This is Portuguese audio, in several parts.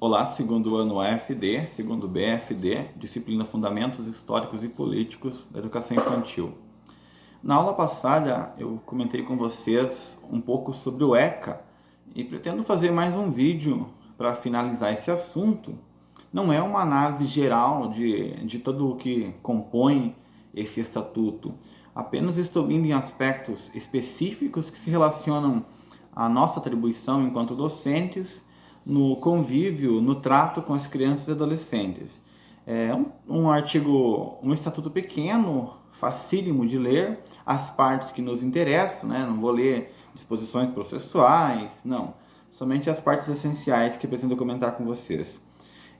Olá, segundo ano AFD, segundo BFD, disciplina Fundamentos Históricos e Políticos da Educação Infantil. Na aula passada eu comentei com vocês um pouco sobre o ECA e pretendo fazer mais um vídeo para finalizar esse assunto. Não é uma análise geral de tudo o que compõe esse estatuto, apenas estou indo em aspectos específicos que se relacionam à nossa atribuição enquanto docentes no convívio, no trato com as crianças e adolescentes. É um estatuto pequeno, facílimo de ler, as partes que nos interessam, né? Não vou ler disposições processuais, não. Somente as partes essenciais que eu pretendo comentar com vocês.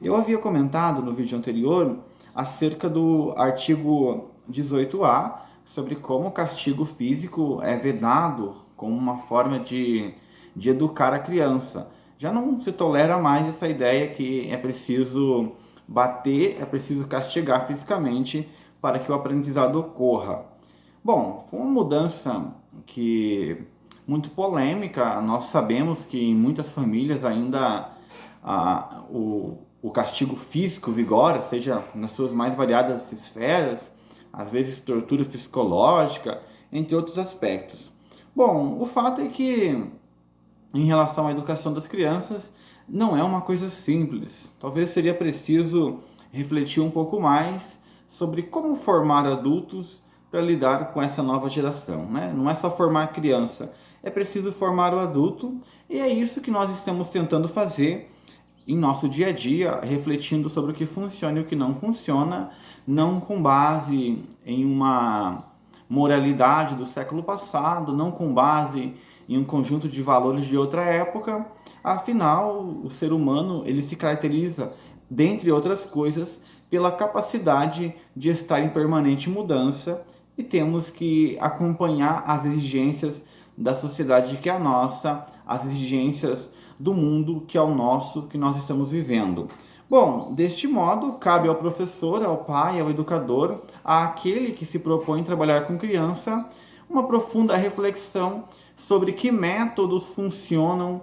Eu havia comentado no vídeo anterior acerca do artigo 18A, sobre como o castigo físico é vedado como uma forma de educar a criança. Já não se tolera mais essa ideia que é preciso bater, é preciso castigar fisicamente para que o aprendizado ocorra. Bom, foi uma mudança que muito polêmica. Nós sabemos que em muitas famílias ainda o castigo físico vigora, seja nas suas mais variadas esferas, às vezes tortura psicológica, entre outros aspectos. Bom, o fato é que em relação à educação das crianças, não é uma coisa simples. Talvez seria preciso refletir um pouco mais sobre como formar adultos para lidar com essa nova geração, né? Não é só formar criança, é preciso formar o adulto, e é isso que nós estamos tentando fazer em nosso dia a dia, refletindo sobre o que funciona e o que não funciona, não com base em uma moralidade do século passado, não com base em um conjunto de valores de outra época. Afinal, o ser humano ele se caracteriza, dentre outras coisas, pela capacidade de estar em permanente mudança, e temos que acompanhar as exigências da sociedade que é a nossa, as exigências do mundo que é o nosso, que nós estamos vivendo. Bom, deste modo, cabe ao professor, ao pai, ao educador, àquele que se propõe trabalhar com criança, uma profunda reflexão sobre que métodos funcionam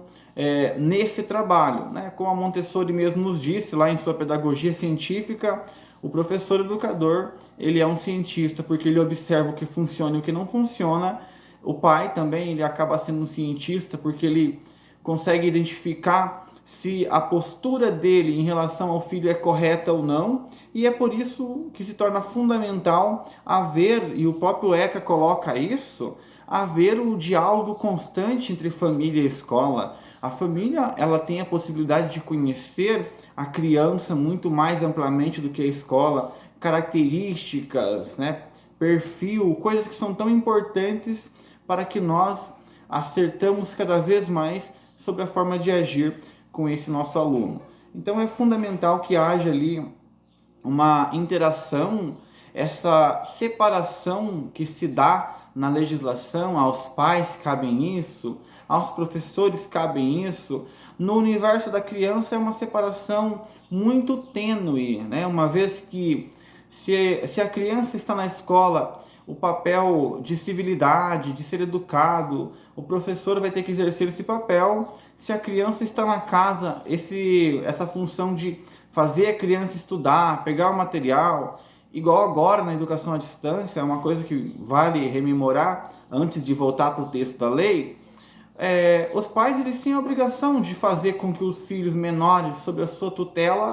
nesse trabalho, né? Como a Montessori mesmo nos disse lá em sua pedagogia científica, o professor educador, ele é um cientista porque ele observa o que funciona e o que não funciona. O pai também, ele acaba sendo um cientista porque ele consegue identificar se a postura dele em relação ao filho é correta ou não, e é por isso que se torna fundamental haver, e o próprio ECA coloca isso, haver o diálogo constante entre família e escola. A família, ela tem a possibilidade de conhecer a criança muito mais amplamente do que a escola, características, né, perfil, coisas que são tão importantes para que nós acertamos cada vez mais sobre a forma de agir com esse nosso aluno. Então é fundamental que haja ali uma interação, essa separação que se dá na legislação, aos pais cabem isso, aos professores cabem isso. No universo da criança é uma separação muito tênue, né? Uma vez que se a criança está na escola, o papel de civilidade, de ser educado, o professor vai ter que exercer esse papel. Se a criança está na casa, essa função de fazer a criança estudar, pegar o material, igual agora na educação à distância, é uma coisa que vale rememorar antes de voltar para o texto da lei. Os pais eles têm a obrigação de fazer com que os filhos menores sob a sua tutela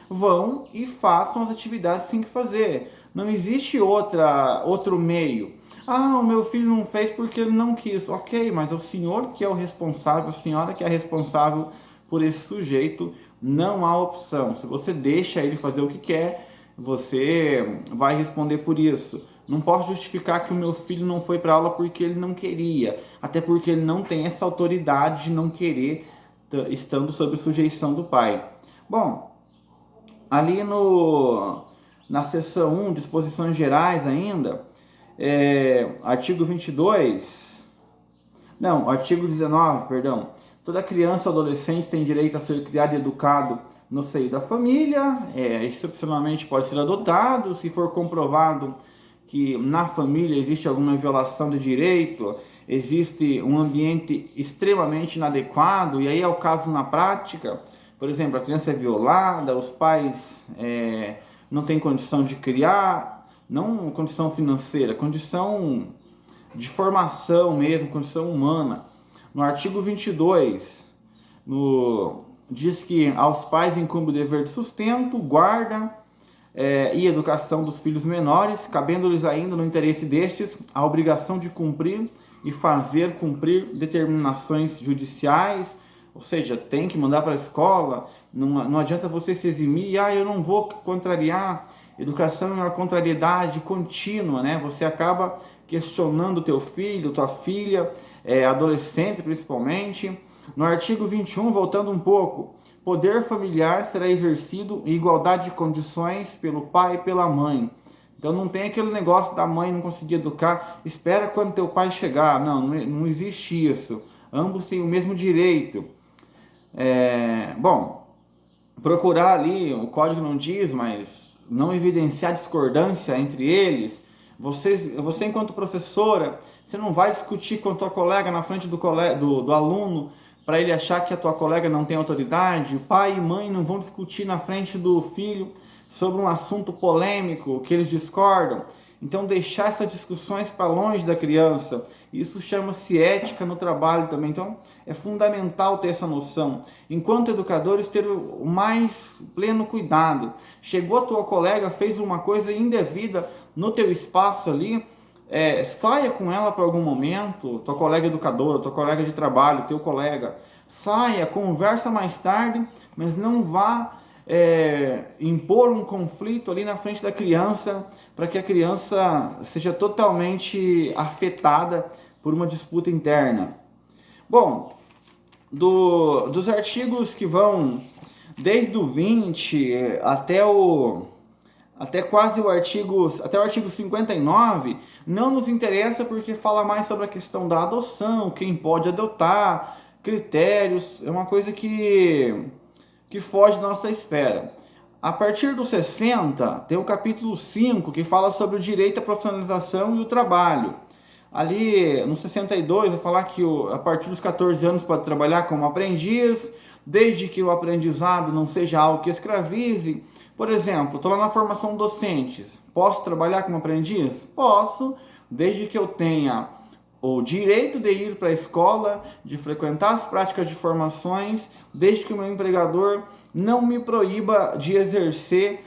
vão e façam as atividades que têm que fazer. Não existe outro meio. Ah, o meu filho não fez porque ele não quis. Ok, mas é o senhor que é o responsável, a senhora que é responsável por esse sujeito. Não há opção. Se você deixa ele fazer o que quer, você vai responder por isso. Não posso justificar que o meu filho não foi para aula porque ele não queria. Até porque ele não tem essa autoridade de não querer, estando sob sujeição do pai. Bom, ali na seção 1, disposições gerais ainda, artigo 22, não, artigo 19, perdão. Toda criança ou adolescente tem direito a ser criado e educado no seio da família, excepcionalmente pode ser adotado, se for comprovado que na família existe alguma violação de direito, existe um ambiente extremamente inadequado, e aí é o caso na prática, por exemplo, a criança é violada, os pais não têm condição de criar, não condição financeira, condição de formação mesmo, condição humana. No artigo 22, diz que aos pais incumbe o dever de sustento, guarda e educação dos filhos menores, cabendo-lhes ainda, no interesse destes, a obrigação de cumprir e fazer cumprir determinações judiciais, ou seja, tem que mandar para a escola, não adianta você se eximir, eu não vou contrariar. Educação é uma contrariedade contínua, né? Você acaba questionando teu filho, tua filha, adolescente principalmente. No artigo 21, voltando um pouco, poder familiar será exercido em igualdade de condições pelo pai e pela mãe. Então não tem aquele negócio da mãe não conseguir educar, espera quando teu pai chegar. Não existe isso. Ambos têm o mesmo direito. Bom, procurar ali, o código não diz, mas não evidenciar discordância entre eles. Você enquanto professora, você não vai discutir com a tua colega na frente do aluno para ele achar que a tua colega não tem autoridade. O pai e mãe não vão discutir na frente do filho sobre um assunto polêmico que eles discordam. Então deixar essas discussões para longe da criança. Isso chama-se ética no trabalho também. Então é fundamental ter essa noção. Enquanto educadores, ter o mais pleno cuidado. Chegou a tua colega, fez uma coisa indevida no teu espaço ali, saia com ela para algum momento, tua colega educadora, tua colega de trabalho, teu colega, saia, conversa mais tarde, mas não vá impor um conflito ali na frente da criança, para que a criança seja totalmente afetada por uma disputa interna. Bom, dos artigos que vão desde o 20 até quase o artigo 59, não nos interessa porque fala mais sobre a questão da adoção, quem pode adotar, critérios, é uma coisa que foge da nossa esfera. A partir dos 60, tem o capítulo 5, que fala sobre o direito à profissionalização e o trabalho. Ali, no 62, vai falar que a partir dos 14 anos pode trabalhar como aprendiz, desde que o aprendizado não seja algo que escravize. Por exemplo, estou lá na formação docente, posso trabalhar como aprendiz? Posso, desde que eu tenha o direito de ir para a escola, de frequentar as práticas de formações, desde que o meu empregador não me proíba de exercer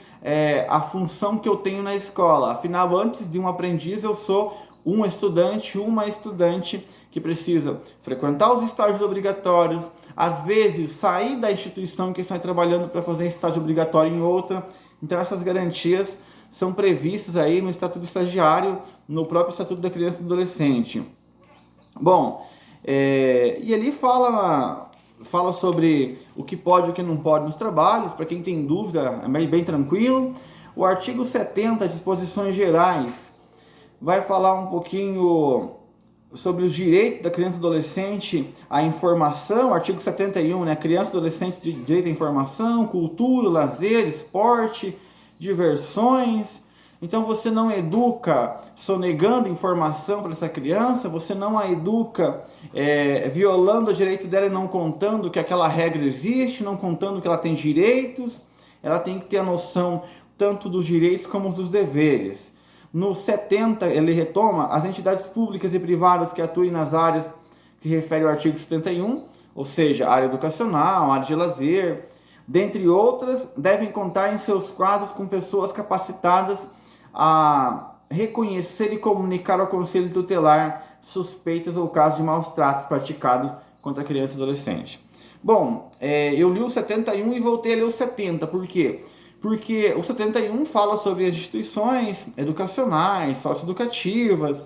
a função que eu tenho na escola. Afinal, antes de um aprendiz, eu sou um estudante, uma estudante que precisa frequentar os estágios obrigatórios, às vezes sair da instituição que está trabalhando para fazer estágio obrigatório em outra. Então essas garantias são previstas aí no Estatuto do Estagiário, no próprio Estatuto da Criança e do Adolescente. Bom, e ali fala sobre o que pode e o que não pode nos trabalhos. Para quem tem dúvida, é bem tranquilo. O artigo 70, disposições gerais, vai falar um pouquinho sobre os direitos da criança e adolescente à informação. Artigo 71, né? Criança e adolescente, direito à informação, cultura, lazer, esporte, diversões. Então você não educa sonegando informação para essa criança, você não a educa violando o direito dela e não contando que aquela regra existe, não contando que ela tem direitos. Ela tem que ter a noção tanto dos direitos como dos deveres. No 70, ele retoma as entidades públicas e privadas que atuem nas áreas que refere ao artigo 71, ou seja, área educacional, área de lazer, dentre outras, devem contar em seus quadros com pessoas capacitadas a reconhecer e comunicar ao Conselho Tutelar suspeitas ou casos de maus tratos praticados contra criança e adolescente. Bom, eu li o 71 e voltei a ler o 70, por quê? Porque o 71 fala sobre as instituições educacionais, socioeducativas,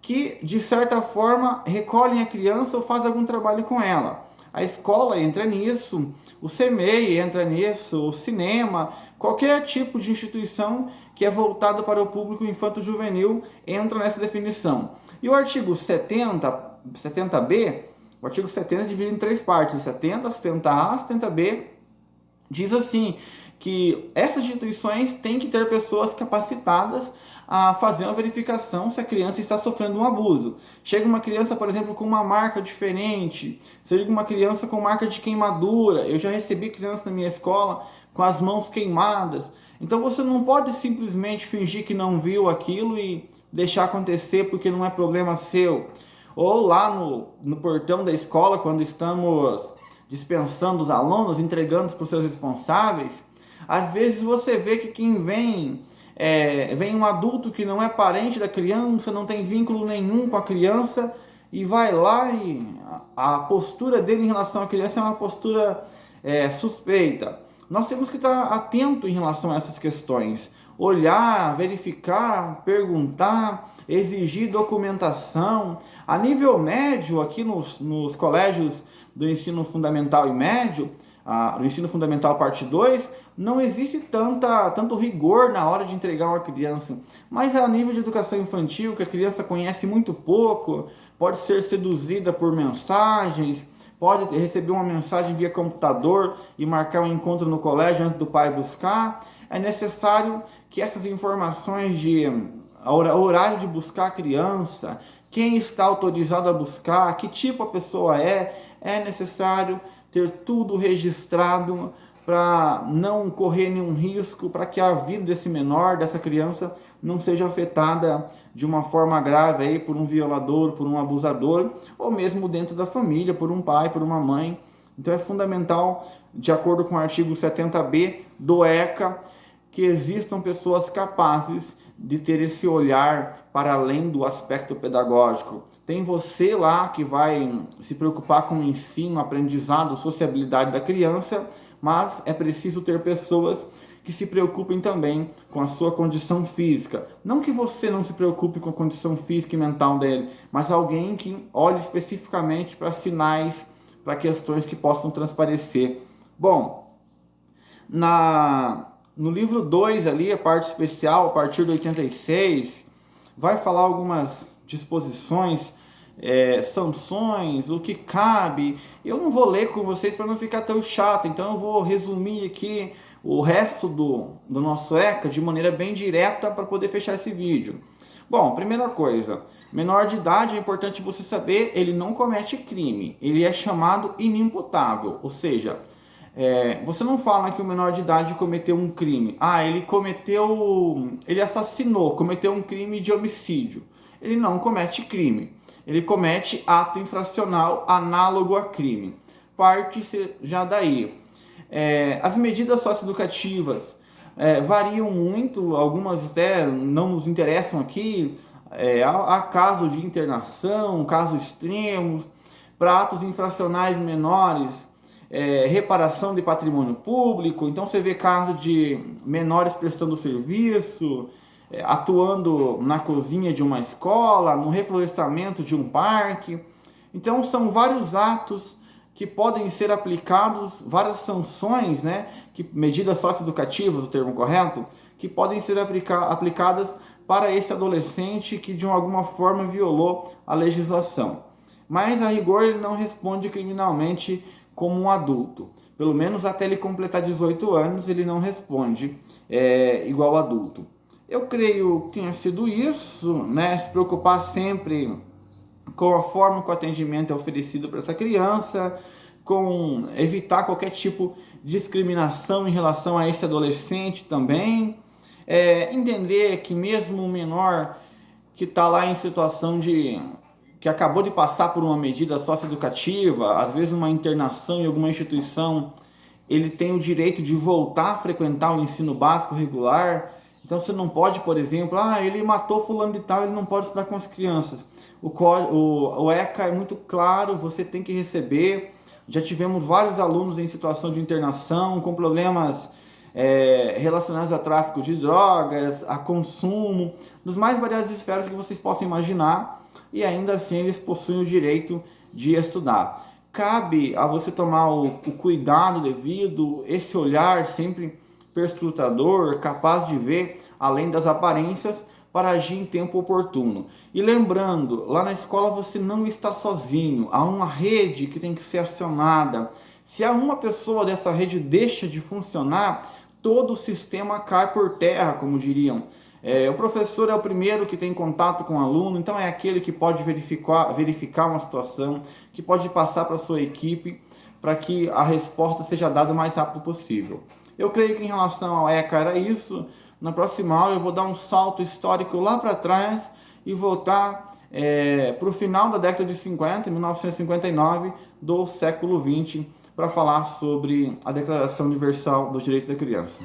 que de certa forma recolhem a criança ou fazem algum trabalho com ela. A escola entra nisso, o CMEI entra nisso, o cinema, qualquer tipo de instituição que é voltado para o público infanto-juvenil entra nessa definição. E o artigo 70B, o artigo 70 é dividido em três partes, 70, 70A, 70B, diz assim, que essas instituições têm que ter pessoas capacitadas a fazer uma verificação se a criança está sofrendo um abuso. Chega uma criança, por exemplo, com uma marca diferente, chega uma criança com marca de queimadura. Eu já recebi criança na minha escola com as mãos queimadas. Então você não pode simplesmente fingir que não viu aquilo e deixar acontecer porque não é problema seu. Ou lá no portão da escola, quando estamos dispensando os alunos, entregando para os seus responsáveis, às vezes você vê que quem vem um adulto que não é parente da criança, não tem vínculo nenhum com a criança, e vai lá e a postura dele em relação à criança é uma postura suspeita. Nós temos que estar atento em relação a essas questões. Olhar, verificar, perguntar, exigir documentação. A nível médio, aqui nos colégios do ensino fundamental e médio, do ensino fundamental parte 2, não existe tanto rigor na hora de entregar uma criança. Mas a nível de educação infantil, que a criança conhece muito pouco, pode ser seduzida por mensagens, pode receber uma mensagem via computador e marcar um encontro no colégio antes do pai buscar. É necessário que essas informações de horário de buscar a criança, quem está autorizado a buscar, que tipo a pessoa é necessário ter tudo registrado para não correr nenhum risco, para que a vida desse menor, dessa criança, não seja afetada de uma forma grave aí por um violador, por um abusador, ou mesmo dentro da família, por um pai, por uma mãe. Então é fundamental, de acordo com o artigo 70B do ECA, que existam pessoas capazes de ter esse olhar para além do aspecto pedagógico. Tem você lá que vai se preocupar com o ensino, aprendizado, sociabilidade da criança, mas é preciso ter pessoas que se preocupem também com a sua condição física. Não que você não se preocupe com a condição física e mental dele, mas alguém que olhe especificamente para sinais, para questões que possam transparecer. Bom, no livro 2 ali, a parte especial, a partir do 86, vai falar algumas disposições, sanções, o que cabe. Eu não vou ler com vocês para não ficar tão chato, então eu vou resumir aqui o resto do nosso ECA de maneira bem direta para poder fechar esse vídeo. Bom, primeira coisa, menor de idade, é importante você saber, ele não comete crime, ele é chamado inimputável, ou seja, você não fala que o menor de idade cometeu um crime. Ele assassinou, cometeu um crime de homicídio. Ele não comete crime. Ele comete ato infracional análogo a crime. Parte-se já daí. As medidas socioeducativas variam muito, algumas até não nos interessam aqui. Há casos de internação, casos extremos, para atos infracionais menores, reparação de patrimônio público. Então você vê casos de menores prestando serviço, atuando na cozinha de uma escola, no reflorestamento de um parque. Então são vários atos que podem ser aplicados, várias sanções, medidas socioeducativas, o termo correto, que podem ser aplicadas para esse adolescente que de alguma forma violou a legislação. Mas a rigor ele não responde criminalmente como um adulto. Pelo menos até ele completar 18 anos ele não responde igual adulto. Eu creio que tenha sido isso, se preocupar sempre com a forma que o atendimento é oferecido para essa criança, com evitar qualquer tipo de discriminação em relação a esse adolescente também, entender que mesmo o menor que está lá em situação que acabou de passar por uma medida socioeducativa, às vezes uma internação em alguma instituição, ele tem o direito de voltar a frequentar o ensino básico regular. Então você não pode, por exemplo, ele matou fulano de tal, ele não pode estudar com as crianças. O ECA é muito claro, você tem que receber. Já tivemos vários alunos em situação de internação, com problemas relacionados a tráfico de drogas, a consumo, dos mais variadas esferas que vocês possam imaginar, e ainda assim eles possuem o direito de estudar. Cabe a você tomar o cuidado devido, esse olhar sempre perscrutador, capaz de ver além das aparências, para agir em tempo oportuno. E lembrando, lá na escola você não está sozinho, há uma rede que tem que ser acionada. Se há uma pessoa dessa rede deixa de funcionar, todo o sistema cai por terra, como diriam. O professor é o primeiro que tem contato com o aluno, então é aquele que pode verificar uma situação, que pode passar para a sua equipe, para que a resposta seja dada o mais rápido possível. Eu creio que em relação ao ECA era isso. Na próxima aula eu vou dar um salto histórico lá para trás e voltar para o final da década de 50, 1959, do século XX, para falar sobre a Declaração Universal dos Direitos da Criança.